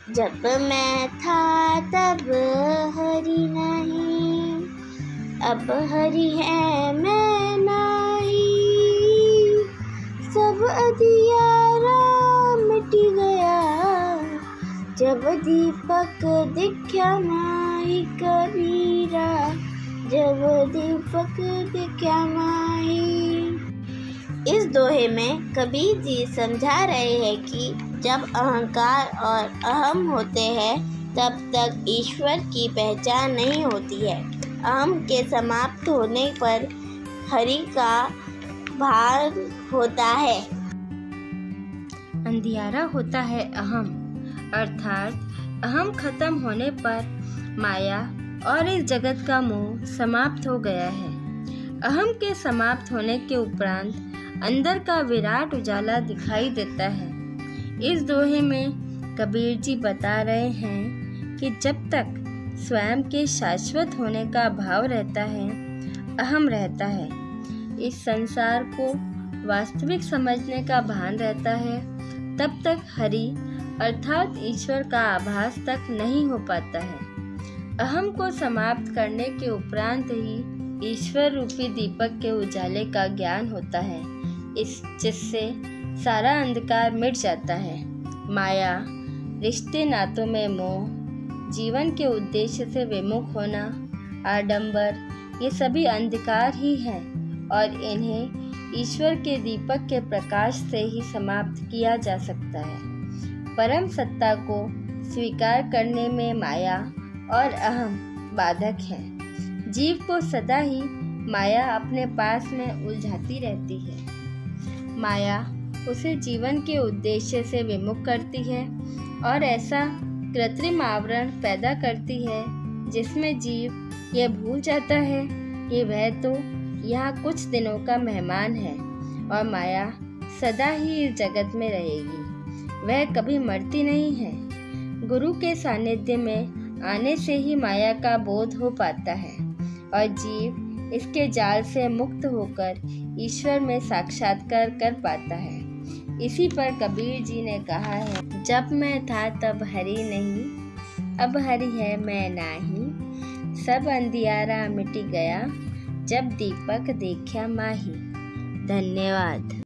जब मैं था तब हरि नहीं, अब हरि है मैं नहीं। सब अंधियारा मिट गया, जब दीपक दिखा माही कबीरा, जब दीपक दिखा माही। इस दोहे में कबीर जी समझा रहे हैं कि जब अहंकार और अहम होते हैं तब तक ईश्वर की पहचान नहीं होती है। अहम के समाप्त होने पर हरि का भान होता है। अंधियारा होता है अहम, अर्थात अहम खत्म होने पर माया और इस जगत का मोह समाप्त हो गया है। अहम के समाप्त होने के उपरांत अंदर का विराट उजाला दिखाई देता है। इस दोहे में कबीर जी बता रहे हैं कि जब तक स्वयं के शाश्वत होने का भाव रहता है, अहम रहता है, इस संसार को वास्तविक समझने का भान रहता है, तब तक हरि अर्थात ईश्वर का आभास तक नहीं हो पाता है। अहम को समाप्त करने के उपरांत ही ईश्वर रूपी दीपक के उजाले का ज्ञान होता है, जिससे सारा अंधकार मिट जाता है। माया, रिश्ते नातों में मोह, जीवन के उद्देश्य से विमुख होना, आडंबर, ये सभी अंधकार ही हैं और इन्हें ईश्वर के दीपक के प्रकाश से ही समाप्त किया जा सकता है। परम सत्ता को स्वीकार करने में माया और अहम बाधक हैं। जीव को सदा ही माया अपने पास में उलझाती रहती है। माया उसे जीवन के उद्देश्य से विमुख करती है और ऐसा कृत्रिम आवरण पैदा करती है जिसमें जीव यह भूल जाता है कि वह तो यहाँ कुछ दिनों का मेहमान है और माया सदा ही इस जगत में रहेगी। वह कभी मरती नहीं है। गुरु के सानिध्य में आने से ही माया का बोध हो पाता है और जीव इसके जाल से मुक्त होकर ईश्वर में साक्षात्कार कर पाता है। इसी पर कबीर जी ने कहा है, जब मैं था तब हरि नहीं, अब हरि है मैं नाही। सब अंधियारा मिट गया, जब दीपक देखा माही। धन्यवाद।